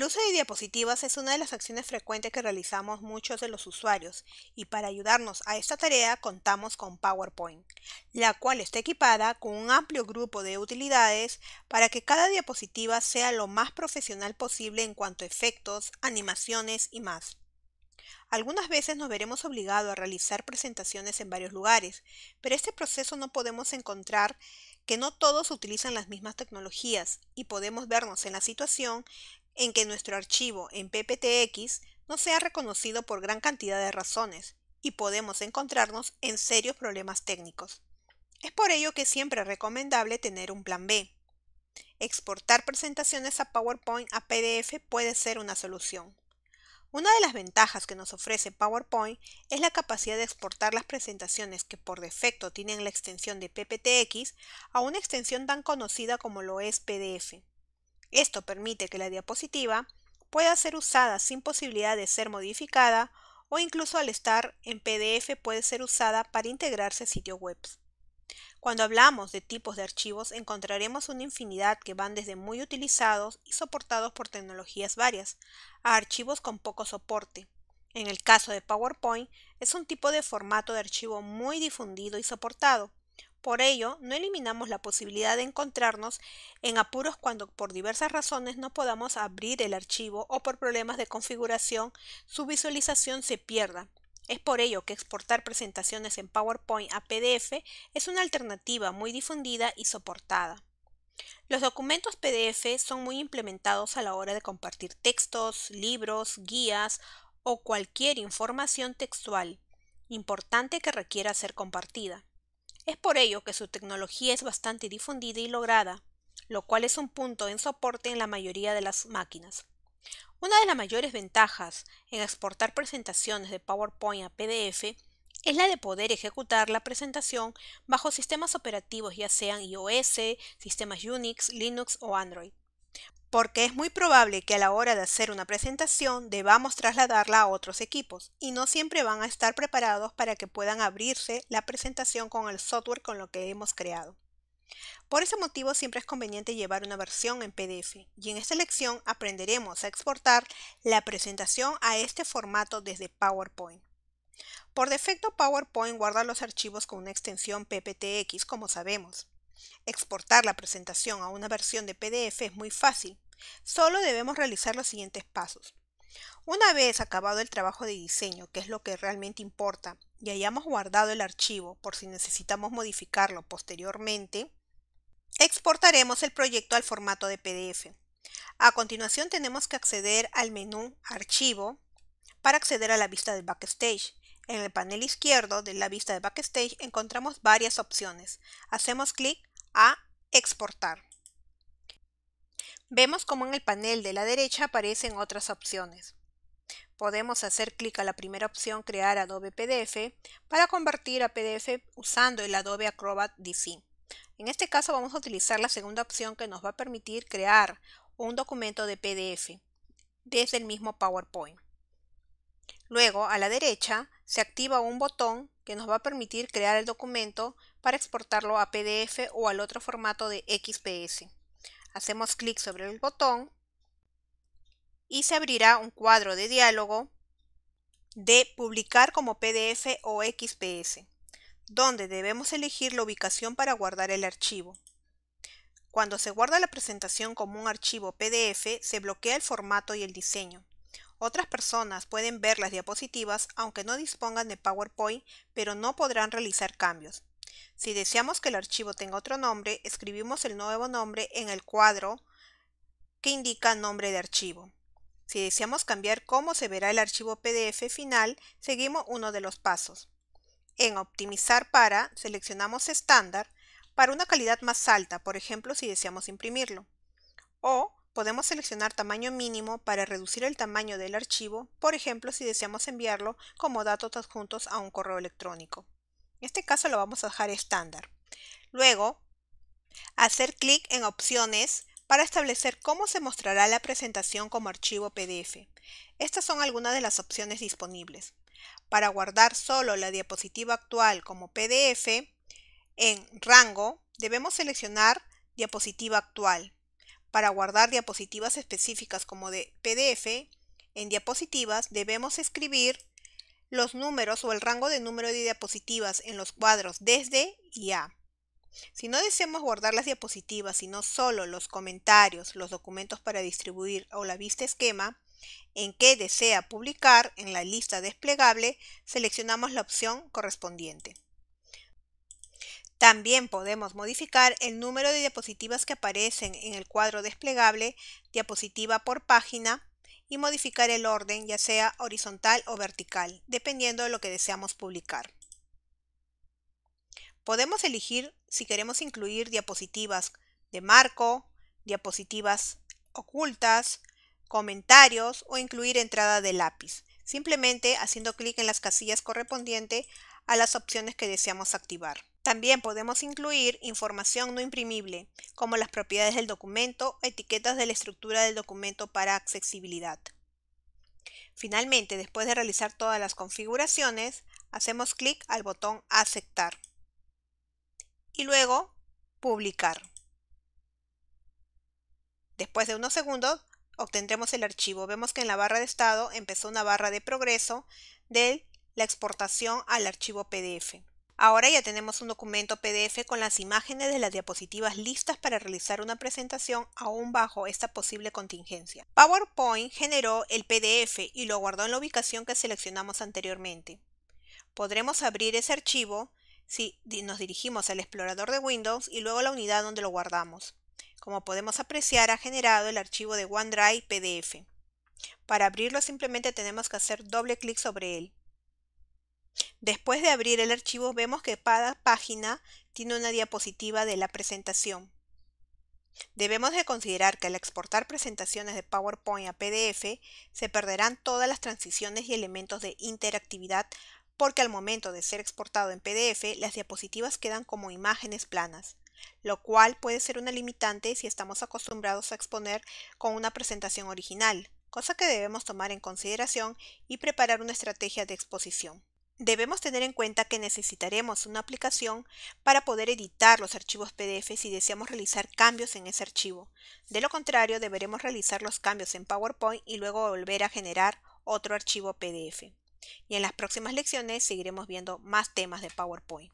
El uso de diapositivas es una de las acciones frecuentes que realizamos muchos de los usuarios y para ayudarnos a esta tarea contamos con PowerPoint, la cual está equipada con un amplio grupo de utilidades para que cada diapositiva sea lo más profesional posible en cuanto a efectos, animaciones y más. Algunas veces nos veremos obligados a realizar presentaciones en varios lugares, pero este proceso no podemos encontrar que no todos utilizan las mismas tecnologías y podemos vernos en la situación en que nuestro archivo en PPTX no sea reconocido por gran cantidad de razones y podemos encontrarnos en serios problemas técnicos. Es por ello que siempre es recomendable tener un plan B. Exportar presentaciones a PowerPoint a PDF puede ser una solución. Una de las ventajas que nos ofrece PowerPoint es la capacidad de exportar las presentaciones que por defecto tienen la extensión de PPTX a una extensión tan conocida como lo es PDF. Esto permite que la diapositiva pueda ser usada sin posibilidad de ser modificada o incluso al estar en PDF puede ser usada para integrarse a sitios web. Cuando hablamos de tipos de archivos encontraremos una infinidad que van desde muy utilizados y soportados por tecnologías varias a archivos con poco soporte. En el caso de PowerPoint es un tipo de formato de archivo muy difundido y soportado. Por ello, no eliminamos la posibilidad de encontrarnos en apuros cuando por diversas razones no podamos abrir el archivo o por problemas de configuración su visualización se pierda. Es por ello que exportar presentaciones en PowerPoint a PDF es una alternativa muy difundida y soportada. Los documentos PDF son muy implementados a la hora de compartir textos, libros, guías o cualquier información textual importante que requiera ser compartida. Es por ello que su tecnología es bastante difundida y lograda, lo cual es un punto en soporte en la mayoría de las máquinas. Una de las mayores ventajas en exportar presentaciones de PowerPoint a PDF es la de poder ejecutar la presentación bajo sistemas operativos ya sean iOS, sistemas Unix, Linux o Android. Porque es muy probable que a la hora de hacer una presentación debamos trasladarla a otros equipos y no siempre van a estar preparados para que puedan abrirse la presentación con el software con lo que hemos creado. Por ese motivo siempre es conveniente llevar una versión en PDF y en esta lección aprenderemos a exportar la presentación a este formato desde PowerPoint. Por defecto PowerPoint guarda los archivos con una extensión PPTX como sabemos. Exportar la presentación a una versión de PDF es muy fácil. Solo debemos realizar los siguientes pasos. Una vez acabado el trabajo de diseño, que es lo que realmente importa, y hayamos guardado el archivo por si necesitamos modificarlo posteriormente, exportaremos el proyecto al formato de PDF. A continuación tenemos que acceder al menú Archivo para acceder a la vista del Backstage. En el panel izquierdo de la vista de Backstage encontramos varias opciones. Hacemos clic a Exportar. Vemos como en el panel de la derecha aparecen otras opciones. Podemos hacer clic a la primera opción Crear Adobe PDF para convertir a PDF usando el Adobe Acrobat DC. En este caso vamos a utilizar la segunda opción que nos va a permitir crear un documento de PDF desde el mismo PowerPoint. Luego, a la derecha, se activa un botón que nos va a permitir crear el documento para exportarlo a PDF o al otro formato de XPS. Hacemos clic sobre el botón y se abrirá un cuadro de diálogo de Publicar como PDF o XPS, donde debemos elegir la ubicación para guardar el archivo. Cuando se guarda la presentación como un archivo PDF, se bloquea el formato y el diseño. Otras personas pueden ver las diapositivas aunque no dispongan de PowerPoint, pero no podrán realizar cambios. Si deseamos que el archivo tenga otro nombre, escribimos el nuevo nombre en el cuadro que indica nombre de archivo. Si deseamos cambiar cómo se verá el archivo PDF final, seguimos uno de los pasos. En Optimizar para, seleccionamos Estándar para una calidad más alta, por ejemplo si deseamos imprimirlo. O podemos seleccionar tamaño mínimo para reducir el tamaño del archivo, por ejemplo si deseamos enviarlo como datos adjuntos a un correo electrónico. En este caso lo vamos a dejar estándar. Luego, hacer clic en Opciones para establecer cómo se mostrará la presentación como archivo PDF. Estas son algunas de las opciones disponibles. Para guardar solo la diapositiva actual como PDF, en Rango debemos seleccionar Diapositiva actual. Para guardar diapositivas específicas como de PDF, en diapositivas debemos escribir los números o el rango de número de diapositivas en los cuadros desde y a. Si no deseamos guardar las diapositivas, sino solo los comentarios, los documentos para distribuir o la vista esquema, en que desea publicar en la lista desplegable, seleccionamos la opción correspondiente. También podemos modificar el número de diapositivas que aparecen en el cuadro desplegable, diapositiva por página, y modificar el orden, ya sea horizontal o vertical, dependiendo de lo que deseamos publicar. Podemos elegir si queremos incluir diapositivas de marco, diapositivas ocultas, comentarios o incluir entrada de lápiz, simplemente haciendo clic en las casillas correspondientes a las opciones que deseamos activar. También podemos incluir información no imprimible, como las propiedades del documento o etiquetas de la estructura del documento para accesibilidad. Finalmente, después de realizar todas las configuraciones, hacemos clic al botón Aceptar y luego Publicar. Después de unos segundos, obtendremos el archivo. Vemos que en la barra de estado empezó una barra de progreso de la exportación al archivo PDF. Ahora ya tenemos un documento PDF con las imágenes de las diapositivas listas para realizar una presentación aún bajo esta posible contingencia. PowerPoint generó el PDF y lo guardó en la ubicación que seleccionamos anteriormente. Podremos abrir ese archivo si nos dirigimos al explorador de Windows y luego la unidad donde lo guardamos. Como podemos apreciar, ha generado el archivo de OneDrive PDF. Para abrirlo simplemente tenemos que hacer doble clic sobre él. Después de abrir el archivo vemos que cada página tiene una diapositiva de la presentación. Debemos de considerar que al exportar presentaciones de PowerPoint a PDF se perderán todas las transiciones y elementos de interactividad porque al momento de ser exportado en PDF las diapositivas quedan como imágenes planas, lo cual puede ser una limitante si estamos acostumbrados a exponer con una presentación original, cosa que debemos tomar en consideración y preparar una estrategia de exposición. Debemos tener en cuenta que necesitaremos una aplicación para poder editar los archivos PDF si deseamos realizar cambios en ese archivo. De lo contrario, deberemos realizar los cambios en PowerPoint y luego volver a generar otro archivo PDF. Y en las próximas lecciones seguiremos viendo más temas de PowerPoint.